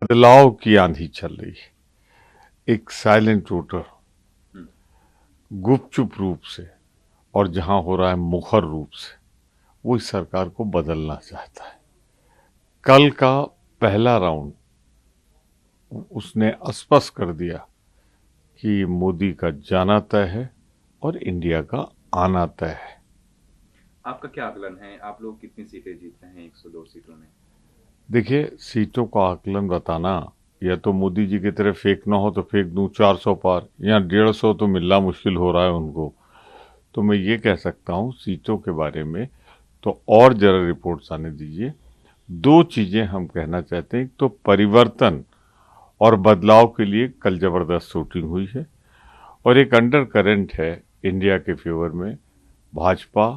बदलाव की आंधी चल रही है। एक साइलेंट वोटर गुपचुप रूप से और जहां हो रहा है मुखर रूप से वो इस सरकार को बदलना चाहता है। कल का पहला राउंड उसने स्पष्ट कर दिया कि मोदी का जाना तय है और इंडिया का आना तय है। आपका क्या आकलन है? आप लोग कितनी सीटें जीत रहे हैं 102 सीटों में? देखिए, सीटों का आकलन बताना या तो मोदी जी की तरह फेंक ना हो तो फेंक दूं 400 पार, या 150 तो मिलना मुश्किल हो रहा है उनको। तो मैं ये कह सकता हूं सीटों के बारे में तो और जरा रिपोर्ट्स आने दीजिए। दो चीजें हम कहना चाहते हैं। एक तो परिवर्तन और बदलाव के लिए कल जबरदस्त शूटिंग हुई है और एक अंडर करंट है इंडिया के फेवर में भाजपा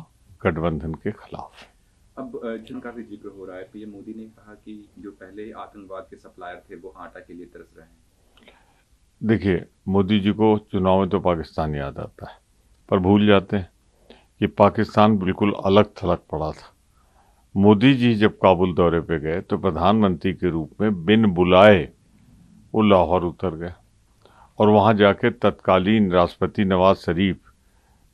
गठबंधन के खिलाफ। अब जन का भी जिक्र हो रहा है। पीएम मोदी ने कहा कि जो पहले आतंकवाद के सप्लायर थे वो आटा के लिए तरस रहे हैं। देखिए, मोदी जी को चुनाव में तो पाकिस्तान याद आता है, पर भूल जाते हैं कि पाकिस्तान बिल्कुल अलग थलग पड़ा था। मोदी जी जब काबुल दौरे पे गए तो प्रधानमंत्री के रूप में बिन बुलाए वो लाहौर उतर गए और वहां जाके तत्कालीन राष्ट्रपति नवाज शरीफ,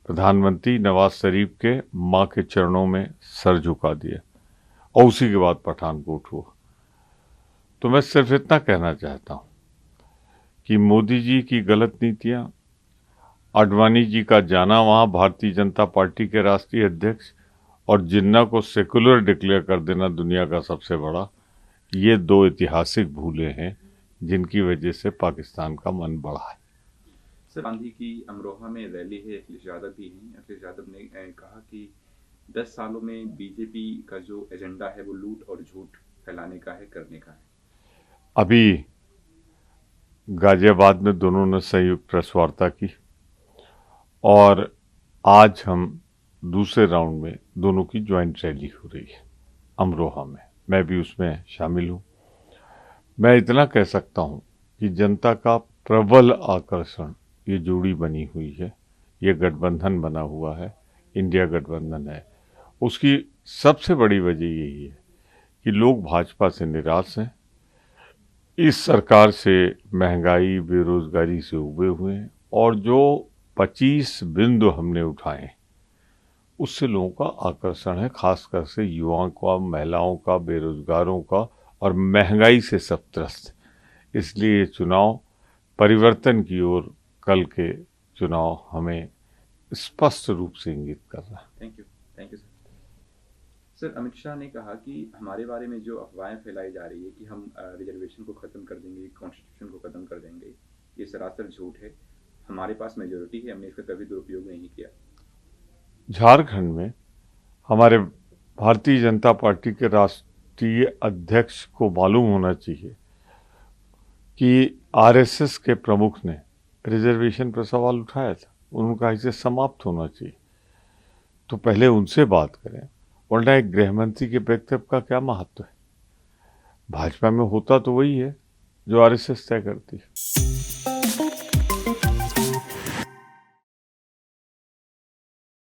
प्रधानमंत्री नवाज शरीफ के मां के चरणों में सर झुका दिया और उसी के बाद पठानकोट हुआ। तो मैं सिर्फ इतना कहना चाहता हूं कि मोदी जी की गलत नीतियां, आडवाणी जी का जाना वहां भारतीय जनता पार्टी के राष्ट्रीय अध्यक्ष और जिन्ना को सेकुलर डिक्लेयर कर देना दुनिया का सबसे बड़ा, ये दो ऐतिहासिक भूलें हैं जिनकी वजह से पाकिस्तान का मन बढ़ा है। सर, गांधी की अमरोहा में रैली है, अखिलेश यादव भी हैं। अखिलेश यादव ने कहा कि 10 सालों में बीजेपी का जो एजेंडा है वो लूट और झूठ फैलाने का है, करने का है। अभी गाजियाबाद में दोनों ने संयुक्त प्रेस वार्ता की और आज हम दूसरे राउंड में दोनों की ज्वाइंट रैली हो रही है अमरोहा में। मैं भी उसमें शामिल हूं। मैं इतना कह सकता हूं कि जनता का प्रबल आकर्षण ये जोड़ी बनी हुई है, ये गठबंधन बना हुआ है, इंडिया गठबंधन है। उसकी सबसे बड़ी वजह यही है कि लोग भाजपा से निराश हैं, इस सरकार से महंगाई बेरोजगारी से उबे हुए हैं और जो 25 बिंदु हमने उठाए उससे लोगों का आकर्षण है, खासकर से युवाओं का, महिलाओं का, बेरोजगारों का और महंगाई से सब त्रस्त। इसलिए ये चुनाव परिवर्तन की ओर, कल के चुनाव हमें स्पष्ट रूप से इंगित कर रहा है। Thank you. Thank you sir. Sir, Amit Shah ने कहा कि हमारे बारे में जो अफवाहें फैलाई जा रही है कि हम रिजर्वेशन को ख़त्म कर देंगे, कॉन्स्टिट्यूशन को ख़त्म कर देंगे, ये सरासर झूठ है। हमारे पास मेजोरिटी है, हमने इसका कभी दुरुपयोग नहीं किया। झारखंड में हमारे भारतीय जनता पार्टी के राष्ट्रीय अध्यक्ष को मालूम होना चाहिए कि आरएसएस के प्रमुख ने रिजर्वेशन पर सवाल उठाया था, उनका इसे समाप्त होना चाहिए। तो पहले उनसे बात करें, वरना एक गृहमंत्री के वक्तव्य का क्या महत्व है। भाजपा में होता तो वही है जो आरएसएस तय करती है।